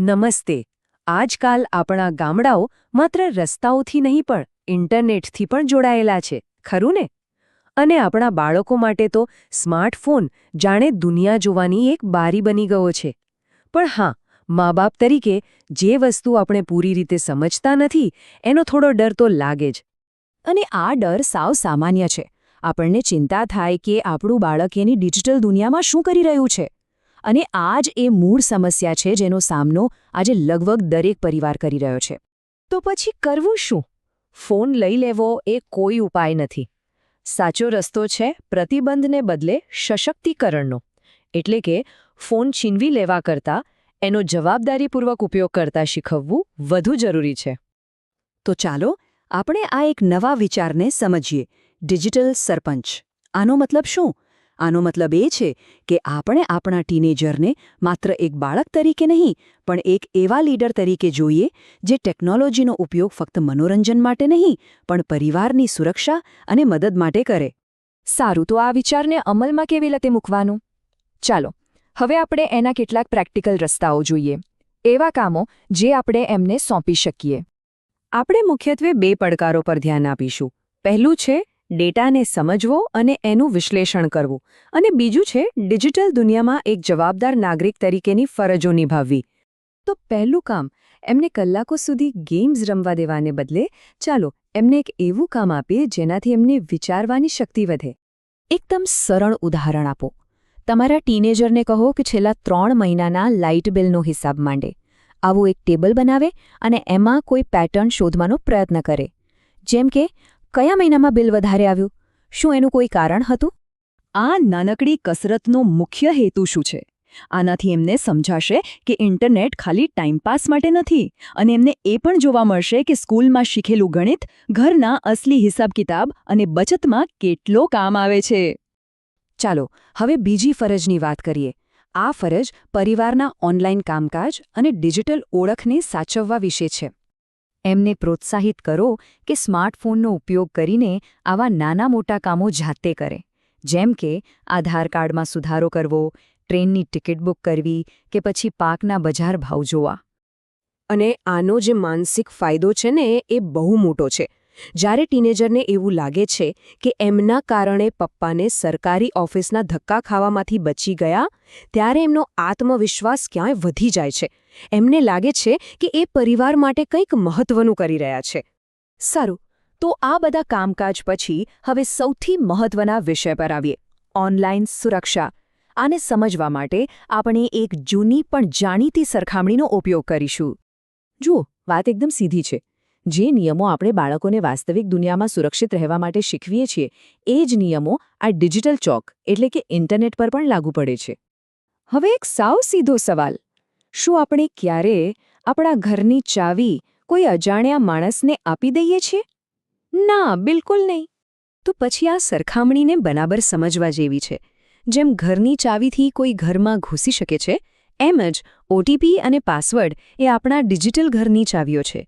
નમસ્તે. આજકાલ આપણા ગામડાઓ માત્ર રસ્તાઓથી નહીં પણ ઇન્ટરનેટથી પણ જોડાયેલા છે, ખરું ને? અને આપણા બાળકો માટે તો સ્માર્ટફોન જાણે દુનિયા જોવાની એક બારી બની ગયો છે. પણ હા, મા-બાપ તરીકે જે વસ્તુ આપણે પૂરી રીતે સમજતા નથી એનો થોડો ડર તો લાગે જ. અને આ ડર સાવ સામાન્ય છે. આપણને ચિંતા થાય કે આપણું બાળક એની ડિજિટલ દુનિયામાં શું કરી રહ્યું છે. અને આ જ એ મૂળ સમસ્યા છે જેનો સામનો આજે લગભગ દરેક પરિવાર કરી રહ્યો છે. તો પછી કરવું શું? ફોન લઈ લેવો એ કોઈ ઉપાય નથી. સાચો રસ્તો છે પ્રતિબંધને બદલે સશક્તિકરણનો. એટલે કે ફોન છીનવી લેવા કરતાં એનો જવાબદારીપૂર્વક ઉપયોગ કરતા શીખવવું વધુ જરૂરી છે. તો ચાલો આપણે આ એક નવા વિચારને સમજીએ. ડિજિટલ સરપંચ. આનો મતલબ શું? આનો મતલબ એ છે કે આપણે આપણા ટીનેજરને માત્ર એક બાળક તરીકે નહીં પણ એક એવા લીડર તરીકે જોઈએ જે ટેકનોલોજીનો ઉપયોગ ફક્ત મનોરંજન માટે નહીં પણ પરિવારની સુરક્ષા અને મદદ માટે કરે. સારું, તો આ વિચારને અમલમાં કેવી રીતે મૂકવાનું? ચાલો હવે આપણે એના કેટલાક પ્રેક્ટિકલ રસ્તાઓ જોઈએ. એવા કામો જે આપણે એમને સોંપી શકીએ. આપણે મુખ્યત્વે 2 પડકારો પર ધ્યાન આપીશું. પહેલું છે ડેટાને સમજવો અને એનું વિશ્લેષણ કરવું, અને બીજું છે ડિજિટલ દુનિયામાં એક જવાબદાર નાગરિક તરીકેની ફરજો નિભાવવી. તો પહેલું કામ, એમને કલાકો સુધી ગેમ્સ રમવા દેવાને બદલે ચાલો એમને એક એવું કામ આપીએ જેનાથી એમની વિચારવાની શક્તિ વધે. એકદમ સરળ ઉદાહરણ આપો. તમારા ટીનેજરને કહો કે છેલ્લા 3 મહિનાના લાઇટ બિલનો હિસાબ માંડે. આવું એક ટેબલ બનાવે અને એમાં કોઈ પેટર્ન શોધવાનો પ્રયત્ન કરે. જેમ કે કયા મહિનામાં બિલ વધારે આવ્યું? શું એનું કોઈ કારણ હતું? આ નાનકડી કસરતનો મુખ્ય હેતુ શું છે? આનાથી એમને સમજાશે કે ઇન્ટરનેટ ખાલી ટાઈમપાસ માટે નથી, અને એમને એ પણ જોવા મળશે કે સ્કૂલમાં શીખેલું ગણિત ઘરના અસલી હિસાબ-કિતાબ અને બચતમાં કેટલો કામ આવે છે. ચાલો હવે બીજી ફરજની વાત કરીએ. આ ફરજ પરિવારના ઓનલાઈન કામકાજ અને ડિજિટલ ઓળખને સાચવવા વિશે છે. એમને પ્રોત્સાહિત કરો કે સ્માર્ટફોનનો ઉપયોગ કરીને આવા નાના-મોટા કામો જાતે કરે. જેમ કે આધાર કાર્ડમાં સુધારો કરવો, ટ્રેનની ટિકિટ બુક કરવી કે પછી પાકના બજાર ભાવ જોવા. અને આનો જે માનસિક ફાયદો છે ને એ બહુ મોટો છે. જ્યારે ટીનેજરને એવું લાગે છે કે એમના કારણે પપ્પાને સરકારી ઓફિસના ધક્કા ખાવામાંથી બચી ગયા, ત્યારે એમનો આત્મવિશ્વાસ ક્યાંય વધી જાય છે. એમને લાગે છે કે એ પરિવાર માટે કંઈક મહત્વનું કરી રહ્યા છે. સારું, તો આ બધા કામકાજ પછી હવે સૌથી મહત્વના વિષય પર આવીએ: ઓનલાઈન સુરક્ષા. આને સમજવા માટે આપણે એક જૂની પણ જાણીતી સરખામણીનો ઉપયોગ કરીશું. જુઓ, વાત એકદમ સીધી છે. જે નિયમો આપણે બાળકોને વાસ્તવિક દુનિયામાં સુરક્ષિત રહેવા માટે શીખવીએ છીએ, એ જ નિયમો આ ડિજિટલ ચોક એટલે કે ઇન્ટરનેટ પર પણ લાગુ પડે છે. હવે એક સાવ સીધો સવાલ: શું આપણે ક્યારેય આપણા ઘરની ચાવી કોઈ અજાણ્યા માણસને આપી દઈએ છીએ? ના, બિલકુલ નહીં. તો પછી આ સરખામણીને બરાબર સમજવા જેવી છે. જેમ ઘરની ચાવીથી કોઈ ઘરમાં ઘૂસી શકે છે, એમ જ ઓટીપી અને પાસવર્ડ એ આપણા ડિજિટલ ઘરની ચાવીઓ છે.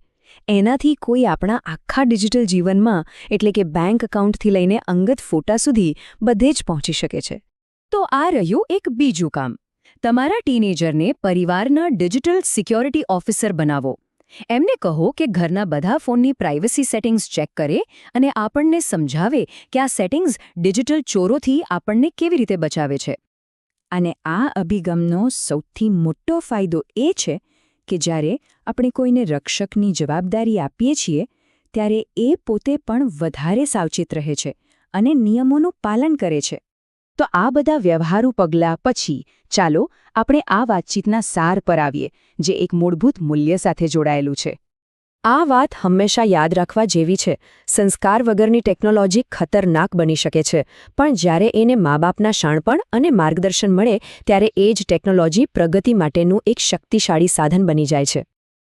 એનાથી કોઈ આપણા આખા ડિજિટલ જીવનમાં એટલે કે બેંક એકાઉન્ટથી લઈને અંગત ફોટા સુધી બધે જ પહોંચી શકે છે. તો આ રહ્યું એક બીજું કામ. તમારા ટીનેજરને પરિવારના ડિજિટલ સિક્યોરિટી ઓફિસર બનાવો. એમને કહો કે ઘરના બધા ફોનની પ્રાઇવસી સેટિંગ્સ ચેક કરે અને આપણને સમજાવે કે આ સેટિંગ્સ ડિજિટલ ચોરોથી આપણને કેવી રીતે બચાવે છે. અને આ અભિગમનો સૌથી મોટો ફાયદો એ છે કે જ્યારે આપણે કોઈને રક્ષકની જવાબદારી આપીએ છીએ ત્યારે એ પોતે પણ વધારે સાવચેત રહે છે અને નિયમોનું પાલન કરે છે. તો આ બધા વ્યવહારુ પગલાં પછી ચાલો આપણે આ વાતચીતના સાર પર આવીએ, જે એક મૂળભૂત મૂલ્ય સાથે જોડાયેલું છે. આ વાત હંમેશા યાદ રાખવા જેવી છે. સંસ્કાર વગરની ટેકનોલોજી ખતરનાક બની શકે છે, પણ જ્યારે એને મા-બાપના શાણપણ અને માર્ગદર્શન મળે ત્યારે એ જ ટેકનોલોજી પ્રગતિ માટેનું એક શક્તિશાળી સાધન બની જાય છે.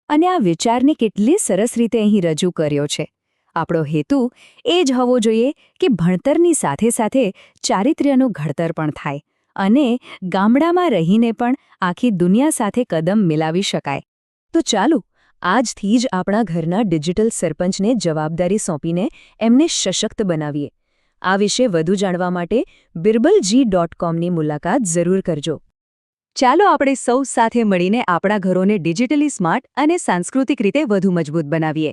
અને આ વિચારને કેટલી સરસ રીતે અહીં રજૂ કર્યો છે. આપણો હેતુ એ જ હોવો જોઈએ કે ભણતરની સાથે સાથે ચારિત્ર્યનું ઘડતર પણ થાય અને ગામડામાં રહીને પણ આખી દુનિયા સાથે કદમ મિલાવી શકાય. તો ચાલો આજથી જ આપણા ઘરના ડિજિટલ સરપંચને જવાબદારી સોંપીને એમને સશક્ત બનાવીએ. આ વિશે વધુ જાણવા માટે birbal.com ની મુલાકાત જરૂર કરજો. ચાલો આપણે સૌ સાથે મળીને આપણા ઘરોને ડિજિટલી સ્માર્ટ અને સાંસ્કૃતિક રીતે વધુ મજબૂત બનાવીએ.